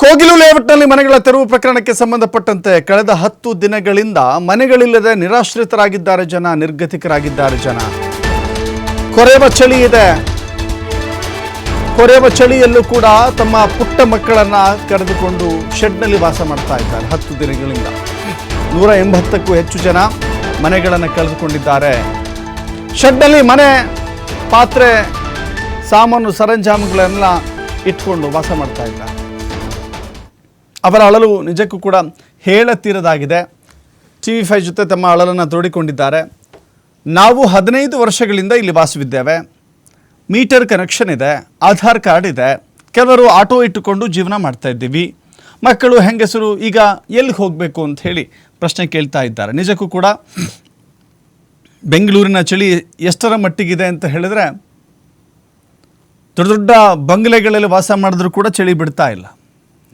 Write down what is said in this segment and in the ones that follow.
ಕೋಗಿಲು ಲೇಔಟ್ನಲ್ಲಿ ಮನೆಗಳ ತೆರವು ಪ್ರಕರಣಕ್ಕೆ ಸಂಬಂಧಪಟ್ಟಂತೆ ಕಳೆದ 10 ದಿನಗಳಿಂದ ಮನೆಗಳಿಲ್ಲದೆ ನಿರಾಶ್ರಿತರಾಗಿದ್ದಾರೆ ಜನ, ನಿರ್ಗತಿಕರಾಗಿದ್ದಾರೆ ಜನ. ಕೊರೆವ ಚಳಿ ಇದೆ. ಕೊರೆವ ಚಳಿಯಲ್ಲೂ ಕೂಡ ತಮ್ಮ ಪುಟ್ಟ ಮಕ್ಕಳನ್ನ ಕರೆದುಕೊಂಡು ಶೆಡ್ನಲ್ಲಿ ವಾಸ ಮಾಡ್ತಾ ಇದ್ದಾರೆ. 10 ದಿನಗಳಿಂದ 180ಕ್ಕೂ ಹೆಚ್ಚು ಜನ ಮನೆಗಳನ್ನು ಕಳೆದುಕೊಂಡಿದ್ದಾರೆ. ಶೆಡ್ನಲ್ಲಿ ಮನೆ, ಪಾತ್ರೆ, ಸಾಮಾನು, ಸರಂಜಾಮುಗಳನ್ನೆಲ್ಲ ಇಟ್ಕೊಂಡು ವಾಸ ಮಾಡ್ತಾ ಇದ್ದಾರೆ. ಅವರ ಅಳಲು ನಿಜಕ್ಕೂ ಕೂಡ ಹೇಳತೀರದಾಗಿದೆ. TV5 ಜೊತೆ ತಮ್ಮ ಅಳಲನ್ನು ತೋಡಿಕೊಂಡಿದ್ದಾರೆ. ನಾವು 15 ವರ್ಷಗಳಿಂದ ಇಲ್ಲಿ ವಾಸವಿದ್ದೇವೆ. ಮೀಟರ್ ಕನೆಕ್ಷನ್ ಇದೆ, ಆಧಾರ್ ಕಾರ್ಡ್ ಇದೆ, ಕೆಲವರು ಆಟೋ ಇಟ್ಟುಕೊಂಡು ಜೀವನ ಮಾಡ್ತಾ ಇದ್ದೀವಿ. ಮಕ್ಕಳು, ಹೆಂಗಸರು ಈಗ ಎಲ್ಲಿಗೆ ಹೋಗಬೇಕು ಅಂತ ಹೇಳಿ ಪ್ರಶ್ನೆ ಕೇಳ್ತಾ ಇದ್ದಾರೆ. ನಿಜಕ್ಕೂ ಕೂಡ ಬೆಂಗಳೂರಿನ ಚಳಿ ಎಷ್ಟರ ಮಟ್ಟಿಗಿದೆ ಅಂತ ಹೇಳಿದ್ರೆ, ದೊಡ್ಡ ದೊಡ್ಡ ಬಂಗಲೆಗಳಲ್ಲಿ ವಾಸ ಮಾಡಿದ್ರೂ ಕೂಡ ಚಳಿ ಬಿಡ್ತಾ ಇಲ್ಲ.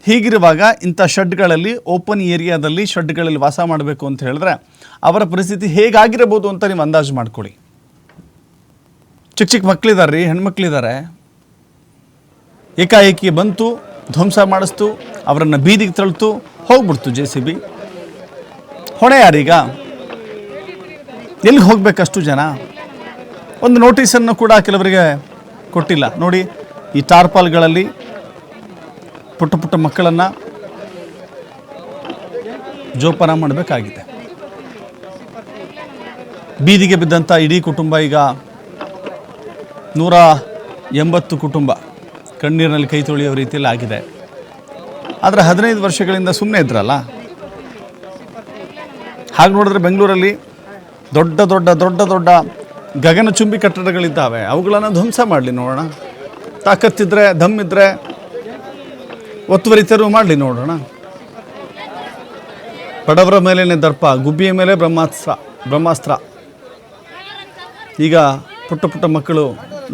ಹೀಗಿರುವಾಗ ಇಂಥ ಶೆಡ್ಗಳಲ್ಲಿ, ಓಪನ್ ಏರಿಯಾದಲ್ಲಿ ಶೆಡ್ಗಳಲ್ಲಿ ವಾಸ ಮಾಡಬೇಕು ಅಂತ ಹೇಳಿದ್ರೆ ಅವರ ಪರಿಸ್ಥಿತಿ ಹೇಗಾಗಿರಬಹುದು ಅಂತ ನೀವು ಅಂದಾಜು ಮಾಡ್ಕೊಳ್ಳಿ. ಚಿಕ್ಕ ಚಿಕ್ಕ ಮಕ್ಕಳಿದ್ದಾರೆ ರೀ, ಹೆಣ್ಮಕ್ಳಿದ್ದಾರೆ. ಏಕಾಏಕಿ ಬಂತು, ಧ್ವಂಸ ಮಾಡಿಸ್ತು, ಅವರನ್ನು ಬೀದಿಗೆ ತಳ್ತು, ಹೋಗ್ಬಿಡ್ತು JCB. ಹೊಣೆ ಯಾರೀಗ? ಎಲ್ಲಿಗೆ ಹೋಗ್ಬೇಕಷ್ಟು ಜನ? ಒಂದು ನೋಟಿಸನ್ನು ಕೂಡ ಕೆಲವರಿಗೆ ಕೊಟ್ಟಿಲ್ಲ. ನೋಡಿ, ಈ ಟಾರ್ಪಾಲ್ಗಳಲ್ಲಿ ಪುಟ್ಟ ಪುಟ್ಟ ಮಕ್ಕಳನ್ನು ಜೋಪಾನ ಮಾಡಬೇಕಾಗಿದೆ. ಬೀದಿಗೆ ಬಿದ್ದಂಥ ಇಡೀ ಕುಟುಂಬ, ಈಗ 180 ಕುಟುಂಬ ಕಣ್ಣೀರಿನಲ್ಲಿ ಕೈ ತೊಳೆಯೋ ರೀತಿಯಲ್ಲಿ ಆಗಿದೆ. ಆದರೆ 15 ವರ್ಷಗಳಿಂದ ಸುಮ್ಮನೆ ಇದ್ರಲ್ಲ. ಹಾಗೆ ನೋಡಿದ್ರೆ ಬೆಂಗಳೂರಲ್ಲಿ ದೊಡ್ಡ ದೊಡ್ಡ ದೊಡ್ಡ ದೊಡ್ಡ ಗಗನಚುಂಬಿ ಕಟ್ಟಡಗಳಿದ್ದಾವೆ. ಅವುಗಳನ್ನು ಧ್ವಂಸ ಮಾಡಲಿ ನೋಡೋಣ. ತಾಕತ್ತಿದ್ರೆ, ದಮ್ಮಿದ್ರೆ ಒತ್ತುವರಿ ತೆರವು ಮಾಡಲಿ ನೋಡೋಣ. ಬಡವರ ಮೇಲೇನೆ ದರ್ಪ, ಗುಬ್ಬಿಯ ಮೇಲೆ ಬ್ರಹ್ಮಾಸ್ತ್ರ. ಈಗ ಪುಟ್ಟ ಪುಟ್ಟ ಮಕ್ಕಳು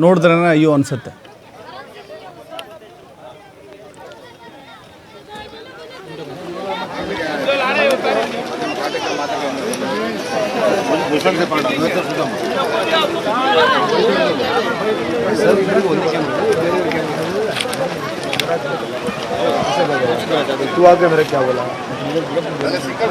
ನೋಡಿದ್ರೆ ಅಯ್ಯೋ ಅನ್ಸುತ್ತೆ. तू आगे मेरे क्या बोला क्या बोला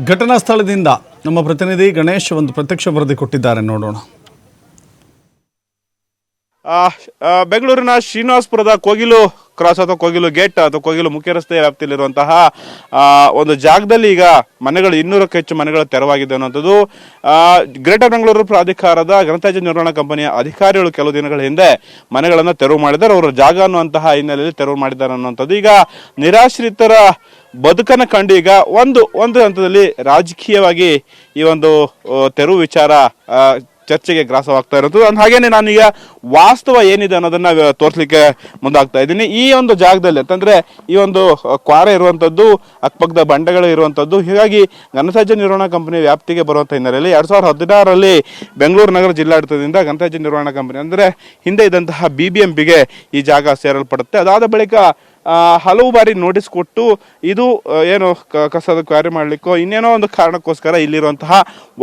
ಘಟನಾ ಸ್ಥಳದಿಂದ ನಮ್ಮ ಪ್ರತಿನಿಧಿ ಗಣೇಶ್ ಒಂದು ಪ್ರತ್ಯಕ್ಷ ವರದಿ ಕೊಟ್ಟಿದ್ದಾರೆ, ನೋಡೋಣ. ಬೆಂಗಳೂರಿನ ಶ್ರೀನಿವಾಸಪುರದ ಕೋಗಿಲು ಕ್ರಾಸ್ ಅಥವಾ ಕೋಗಿಲು ಗೇಟ್ ಅಥವಾ ಕೋಗಿಲು ಮುಖ್ಯ ರಸ್ತೆಯ ವ್ಯಾಪ್ತಿಯಲ್ಲಿರುವಂತಹ ಒಂದು ಜಾಗದಲ್ಲಿ ಈಗ ಮನೆಗಳು 200ಕ್ಕೂ ಹೆಚ್ಚು ಮನೆಗಳು ತೆರವಾಗಿದೆ ಅನ್ನೋಂಥದ್ದು ಗ್ರೇಟರ್ ಬೆಂಗಳೂರು ಪ್ರಾಧಿಕಾರದ ಘನತ್ಯಾಜ್ಯ ನಿರ್ವಹಣಾ ಕಂಪನಿಯ ಅಧಿಕಾರಿಗಳು ಕೆಲವು ದಿನಗಳ ಹಿಂದೆ ಮನೆಗಳನ್ನು ತೆರವು ಮಾಡಿದ್ದಾರೆ. ಅವರ ಜಾಗ ಅನ್ನುವಂತಹ ಹಿನ್ನೆಲೆಯಲ್ಲಿ ತೆರವು ಮಾಡಿದ್ದಾರೆ ಅನ್ನುವಂಥದ್ದು. ಈಗ ನಿರಾಶ್ರಿತರ ಬದುಕನ್ನು ಕಂಡು ಈಗ ಒಂದು ಹಂತದಲ್ಲಿ ರಾಜಕೀಯವಾಗಿ ಈ ಒಂದು ತೆರವು ವಿಚಾರ ಚರ್ಚೆಗೆ ಗ್ರಾಸವಾಗ್ತಾ ಇರೋದು. ಹಾಗೇನೆ ನಾನೀಗ ವಾಸ್ತವ ಏನಿದೆ ಅನ್ನೋದನ್ನ ತೋರಿಸಲಿಕ್ಕೆ ಮುಂದಾಗ್ತಾ ಇದ್ದೀನಿ. ಈ ಒಂದು ಜಾಗದಲ್ಲಿ ಅಂತಂದ್ರೆ ಈ ಒಂದು ಕ್ವಾರೆ ಇರುವಂತದ್ದು, ಅಕ್ಕಪಕ್ಕದ ಬಂಡೆಗಳು ಇರುವಂತದ್ದು. ಹೀಗಾಗಿ ಘನತ್ಯಾಜ್ಯ ನಿರ್ವಹಣಾ ಕಂಪನಿ ವ್ಯಾಪ್ತಿಗೆ ಬರುವಂತ ಹಿನ್ನೆಲೆಯಲ್ಲಿ 2016ರಲ್ಲಿ ಬೆಂಗಳೂರು ನಗರ ಜಿಲ್ಲಾಡಳಿತದಿಂದ ಘನತ್ಯಾಜ್ಯ ನಿರ್ವಹಣಾ ಕಂಪನಿ ಅಂದ್ರೆ ಹಿಂದೆ ಇದ್ದಂತಹ BBMPಗೆ ಈ ಜಾಗ ಸೇರಲ್ಪಡುತ್ತೆ. ಅದಾದ ಬಳಿಕ ಹಲವು ಬಾರಿ ನೋಟಿಸ್ ಕೊಟ್ಟು ಇದು ಏನು ಕಸದ ಕ್ವಾರಿ ಮಾಡಲಿಕ್ಕೋ ಇನ್ನೇನೋ ಒಂದು ಕಾರಣಕ್ಕೋಸ್ಕರ ಇಲ್ಲಿರುವಂತಹ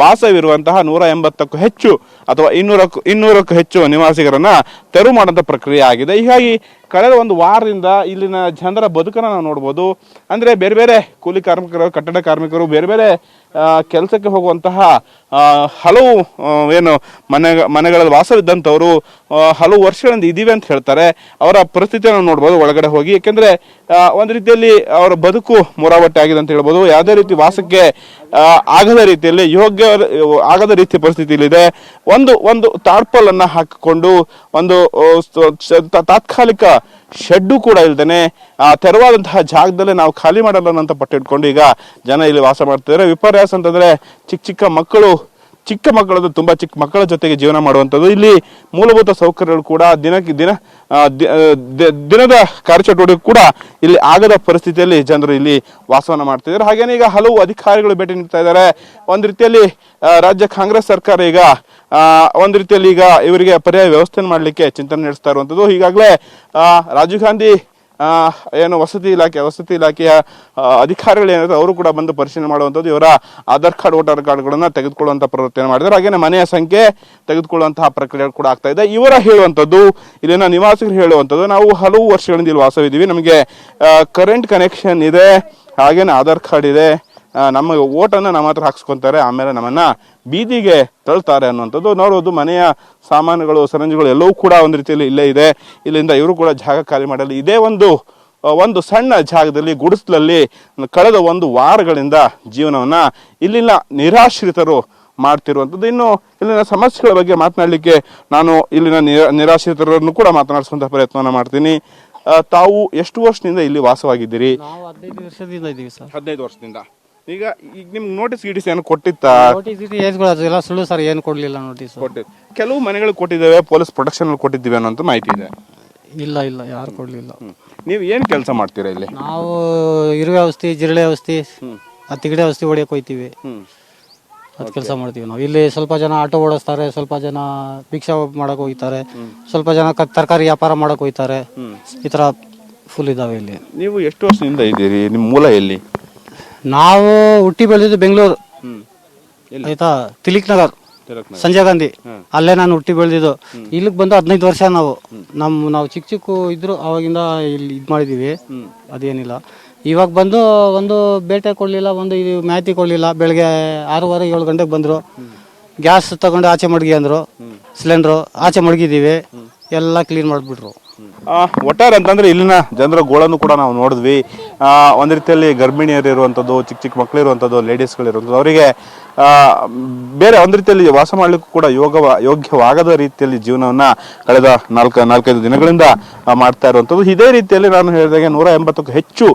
ವಾಸವಿರುವಂತಹ 180ಕ್ಕೂ ಹೆಚ್ಚು ಅಥವಾ 200ಕ್ಕೂ ಹೆಚ್ಚು ನಿವಾಸಿಗರನ್ನ ತೆರವು ಮಾಡುವಂಥ ಪ್ರಕ್ರಿಯೆ ಆಗಿದೆ. ಹೀಗಾಗಿ ಕಳೆದ ಒಂದು ವಾರದಿಂದ ಇಲ್ಲಿನ ಜನರ ಬದುಕನ್ನು ನಾವು ನೋಡ್ಬೋದು. ಅಂದರೆ ಬೇರೆ ಬೇರೆ ಕೂಲಿ ಕಾರ್ಮಿಕರು, ಕಟ್ಟಡ ಕಾರ್ಮಿಕರು, ಬೇರೆ ಬೇರೆ ಕೆಲಸಕ್ಕೆ ಹೋಗುವಂತಹ ಹಲವು ಏನು ಮನೆಗಳಲ್ಲಿ ವಾಸವಿದ್ದಂಥವರು ಹಲವು ವರ್ಷಗಳಿಂದ ಇದೀವಿ ಅಂತ ಹೇಳ್ತಾರೆ. ಅವರ ಪರಿಸ್ಥಿತಿಯನ್ನು ನೋಡ್ಬೋದು ಒಳಗಡೆ ಹೋಗಿ. ಯಾಕೆಂದ್ರೆ ಒಂದು ರೀತಿಯಲ್ಲಿ ಅವರ ಬದುಕು ಮುರಾವಟ್ಟೆ ಆಗಿದೆ ಅಂತ ಹೇಳ್ಬೋದು. ಯಾವುದೇ ರೀತಿ ವಾಸಕ್ಕೆ ಆಗದ ರೀತಿಯಲ್ಲಿ, ಯೋಗ್ಯ ಆಗದ ರೀತಿಯ ಪರಿಸ್ಥಿತಿಯಲ್ಲಿದೆ. ಒಂದು ತಾಡ್ಪಲ್ ಅನ್ನ ಹಾಕಿಕೊಂಡು ಒಂದು ತಾತ್ಕಾಲಿಕ ಶೆಡ್ಡು ಕೂಡ ಇಲ್ದೇನೆ ತೆರವಾದಂತಹ ಜಾಗದಲ್ಲೇ ನಾವು ಖಾಲಿ ಮಾಡಲ್ಲ ಅಂತ ಪಟ್ಟಿಟ್ಕೊಂಡು ಈಗ ಜನ ಇಲ್ಲಿ ವಾಸ ಮಾಡ್ತಿದ್ದಾರೆ. ವಿಪರ್ಯಾಸ ಅಂತಂದ್ರೆ ಚಿಕ್ಕ ಮಕ್ಕಳದ್ದು ತುಂಬಾ ಚಿಕ್ಕ ಮಕ್ಕಳ ಜೊತೆಗೆ ಜೀವನ ಮಾಡುವಂಥದ್ದು. ಇಲ್ಲಿ ಮೂಲಭೂತ ಸೌಕರ್ಯಗಳು ಕೂಡ ದಿನದ ಕಾರ್ಯಚಟುವಟಿಕೆ ಕೂಡ ಇಲ್ಲಿ ಆಗದ ಪರಿಸ್ಥಿತಿಯಲ್ಲಿ ಜನರು ಇಲ್ಲಿ ವಾಸವನ್ನ ಮಾಡ್ತಿದ್ದಾರೆ. ಹಾಗೇನೆ ಈಗ ಹಲವು ಅಧಿಕಾರಿಗಳು ಭೇಟಿ ನೀಡ್ತಾ ಇದ್ದಾರೆ. ಒಂದು ರೀತಿಯಲ್ಲಿ ರಾಜ್ಯ ಕಾಂಗ್ರೆಸ್ ಸರ್ಕಾರ ಈಗ ಒಂದು ರೀತಿಯಲ್ಲಿ ಈಗ ಇವರಿಗೆ ಪರ್ಯಾಯ ವ್ಯವಸ್ಥೆ ಮಾಡಲಿಕ್ಕೆ ಚಿಂತನೆ ನಡೆಸ್ತಾ ಇರುವಂಥದ್ದು. ಈಗಾಗಲೇ ರಾಜೀವ್ ಗಾಂಧಿ ಏನು ವಸತಿ ಇಲಾಖೆಯ ಅಧಿಕಾರಿಗಳು ಏನಿದೆ ಅವರು ಕೂಡ ಬಂದು ಪರಿಶೀಲನೆ ಮಾಡುವಂಥದ್ದು, ಇವರ ಆಧಾರ್ ಕಾರ್ಡ್ ವೋಟರ್ ಕಾರ್ಡ್ಗಳನ್ನ ತೆಗೆದುಕೊಳ್ಳುವಂಥ ಪ್ರವೃತ್ತಿಯನ್ನು ಮಾಡಿದ್ದಾರೆ. ಹಾಗೇನೆ ಮನೆಯ ಸಂಖ್ಯೆ ತೆಗೆದುಕೊಳ್ಳುವಂತಹ ಪ್ರಕ್ರಿಯೆ ಕೂಡ ಆಗ್ತಾ ಇದೆ. ಇವರ ಹೇಳುವಂಥದ್ದು, ಇಲ್ಲಿನ ನಿವಾಸಿಗರು ಹೇಳುವಂಥದ್ದು, ನಾವು ಹಲವು ವರ್ಷಗಳಿಂದ ಇಲ್ಲಿ ವಾಸವಿದ್ದೀವಿ, ನಮಗೆ ಕರೆಂಟ್ ಕನೆಕ್ಷನ್ ಇದೆ, ಹಾಗೇನೆ ಆಧಾರ್ ಕಾರ್ಡ್ ಇದೆ, ನಮ್ಮ ಓಟನ್ನು ನಮ್ಮ ಹತ್ರ ಹಾಕ್ಸ್ಕೊಂತಾರೆ, ಆಮೇಲೆ ನಮ್ಮನ್ನ ಬೀದಿಗೆ ತಳ್ತಾರೆ ಅನ್ನುವಂಥದ್ದು. ನೋಡೋದು ಮನೆಯ ಸಾಮಾನುಗಳು, ಸರಂಜುಗಳು ಎಲ್ಲವೂ ಕೂಡ ಒಂದು ರೀತಿಯಲ್ಲಿ ಇಲ್ಲೇ ಇದೆ. ಇಲ್ಲಿಂದ ಇವರು ಕೂಡ ಜಾಗ ಖಾಲಿ ಮಾಡಲು ಇದೇ ಒಂದು ಸಣ್ಣ ಜಾಗದಲ್ಲಿ ಗುಡಿಸಲಲ್ಲಿ ಕಳೆದ 1 ವಾರಗಳಿಂದ ಜೀವನವನ್ನ ಇಲ್ಲಿನ ನಿರಾಶ್ರಿತರು ಮಾಡ್ತಿರುವಂಥದ್ದು. ಇನ್ನು ಇಲ್ಲಿನ ಸಮಸ್ಯೆಗಳ ಬಗ್ಗೆ ಮಾತನಾಡಲಿಕ್ಕೆ ನಾನು ಇಲ್ಲಿನ ನಿರಾಶ್ರಿತರನ್ನು ಕೂಡ ಮಾತನಾಡಿಸುವಂತಹ ಪ್ರಯತ್ನವನ್ನ ಮಾಡ್ತೀನಿ. ತಾವು ಎಷ್ಟು ವರ್ಷದಿಂದ ಇಲ್ಲಿ ವಾಸವಾಗಿದ್ದೀರಿ? ನಾವು 15 ವರ್ಷದಿಂದ ಇದ್ದೀವಿ ಸರ್. 15 ವರ್ಷದಿಂದ. ಈಗ ನಿಮ್ಗೆ ನೋಟಿಸ್ ಏನು ಕೊಟ್ಟಿತ್ತಾ? ನೋಟಿಸ್ ಎಲ್ಲ ಸುಳ್ಳು ಸರ್, ಏನು ಕೊಡ್ಲಿಲ್ಲ ನೋಟಿಸ್. ಕೆಲವು ಮನೆಗಳು ಕೊಟ್ಟಿದ್ದೇವೆ, ಪೊಲೀಸ್ ಪ್ರೊಟೆಕ್ಷನ್ ಕೊಟ್ಟಿದ್ದೀವಿ ಅನ್ನೋಂಥ ಮಾಹಿತಿ ಇದೆ. ಇಲ್ಲ ಯಾರು ಕೊಡ್ಲಿಲ್ಲ. ನೀವು ಏನು ಕೆಲಸ ಮಾಡ್ತೀರಾ ಇಲ್ಲಿ? ನಾವು ಇರುವೆ ಔಷಧಿ, ಜಿರಳೆ ಔಷಧಿ, ತಿಗಡೆ ಔಷಧಿ ಹೊಡಿಯಕ್ಕೆ ಹೋಗ್ತೀವಿ. ಅದು ಕೆಲಸ ಮಾಡ್ತೀವಿ ನಾವು. ಇಲ್ಲಿ ಸ್ವಲ್ಪ ಜನ ಆಟೋ ಓಡಿಸ್ತಾರೆ, ಸ್ವಲ್ಪ ಜನ ಭಿಕ್ಷಾ ಮಾಡಕ್ ಹೋಗ್ತಾರೆ, ಸ್ವಲ್ಪ ಜನ ತರಕಾರಿ ವ್ಯಾಪಾರ ಮಾಡಕ್ ಹೋಗ್ತಾರೆ. ಈ ತರ ಫುಲ್ ಇದಾವೆ ಇಲ್ಲಿ. ನೀವು ಎಷ್ಟು ವರ್ಷದಿಂದ ಇದ್ದೀರಿ? ನಿಮ್ಮ ಮೂಲ ಎಲ್ಲಿ? ನಾವು ಹುಟ್ಟಿ ಬೆಳೆದಿದ್ದು ಬೆಂಗಳೂರು, ಆಯ್ತಾ, ತಿಲಕ್ ನಗರ್, ಸಂಜಯ್ ಗಾಂಧಿ, ಅಲ್ಲೇ ನಾನು ಹುಟ್ಟಿ ಬೆಳೆದಿದ್ದು. ಇಲ್ಲಿಗೆ ಬಂದು 15 ವರ್ಷ. ನಾವು ಚಿಕ್ಕ ಇದ್ರು ಅವಾಗಿಂದ ಇಲ್ಲಿ ಇದು ಮಾಡಿದೀವಿ, ಅದೇನಿಲ್ಲ. ಇವಾಗ ಬಂದು ಒಂದು ಬೇಟೆ ಕೊಡ್ಲಿಲ್ಲ, ಒಂದು ಇದು ಮ್ಯಾತಿ ಕೊಡ್ಲಿಲ್ಲ. ಬೆಳಗ್ಗೆ 6:15 7 ಗಂಟೆಗೆ ಬಂದ್ರು, ಗ್ಯಾಸ್ ತಗೊಂಡು ಆಚೆ ಮಡಗಿ ಅಂದ್ರು, ಸಿಲಿಂಡ್ರು ಆಚೆ ಮಡಗಿದೀವಿ, ಎಲ್ಲ ಕ್ಲೀನ್ ಮಾಡಿಬಿಟ್ರು. ಒಟ್ಟಾರೆ ಅಂತಂದ್ರೆ ಇಲ್ಲಿನ ಜನರ ಗೋಳನ್ನು ಕೂಡ ನಾವು ನೋಡಿದ್ವಿ. ಒಂದು ರೀತಿಯಲ್ಲಿ ಗರ್ಭಿಣಿಯರು ಇರುವಂಥದ್ದು, ಚಿಕ್ಕ ಮಕ್ಕಳು ಇರುವಂಥದ್ದು, ಲೇಡೀಸ್ಗಳು ಇರುವಂಥದ್ದು, ಅವರಿಗೆ ಬೇರೆ ಒಂದು ರೀತಿಯಲ್ಲಿ ವಾಸ ಮಾಡಲಿಕ್ಕೂ ಕೂಡ ಯೋಗ್ಯವಾಗದ ರೀತಿಯಲ್ಲಿ ಜೀವನವನ್ನ ಕಳೆದ 4-5 ದಿನಗಳಿಂದ ಮಾಡ್ತಾ ಇರುವಂಥದ್ದು. ಇದೇ ರೀತಿಯಲ್ಲಿ ನಾನು ಹೇಳಿದಾಗೆ 180ಕ್ಕೂ ಹೆಚ್ಚು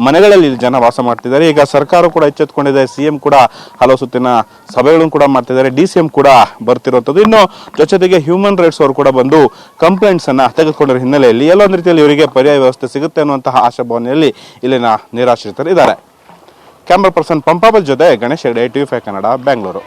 ಮನೆಗಳಲ್ಲಿ ಜನ ವಾಸ ಮಾಡ್ತಿದ್ದಾರೆ. ಈಗ ಸರ್ಕಾರ ಕೂಡ ಎಚ್ಚೆತ್ತುಕೊಂಡಿದೆ, CM ಕೂಡ ಹಲವು ಸುತ್ತಿನ ಸಭೆಗಳನ್ನು ಕೂಡ ಮಾಡ್ತಿದ್ದಾರೆ, DCM ಕೂಡ ಬರ್ತಿರುವಂಥದ್ದು. ಇನ್ನು ಜೊತೆಗೆ ಹ್ಯೂಮನ್ ರೈಟ್ಸ್ ಅವರು ಕೂಡ ಬಂದು ಕಂಪ್ಲೇಂಟ್ಸ್ ಅನ್ನ ತೆಗೆದುಕೊಂಡಿರೋ ಹಿನ್ನೆಲೆಯಲ್ಲಿ ಎಲ್ಲೊಂದು ರೀತಿಯಲ್ಲಿ ಇವರಿಗೆ ಪರ್ಯಾಯ ವ್ಯವಸ್ಥೆ ಸಿಗುತ್ತೆ ಅನ್ನುವಂತಹ ಆಶಾಭಾವನೆಯಲ್ಲಿ ಇಲ್ಲಿನ ನಿರಾಶ್ರಿತರು ಇದ್ದಾರೆ. ಕ್ಯಾಮ್ರಾ ಪರ್ಸನ್ ಪಂಪಾಬಲ್ ಜೊತೆ ಗಣೇಶ್ ಹೆಗ್ಡೆ, TV5 ಕನ್ನಡ, ಬೆಂಗಳೂರು.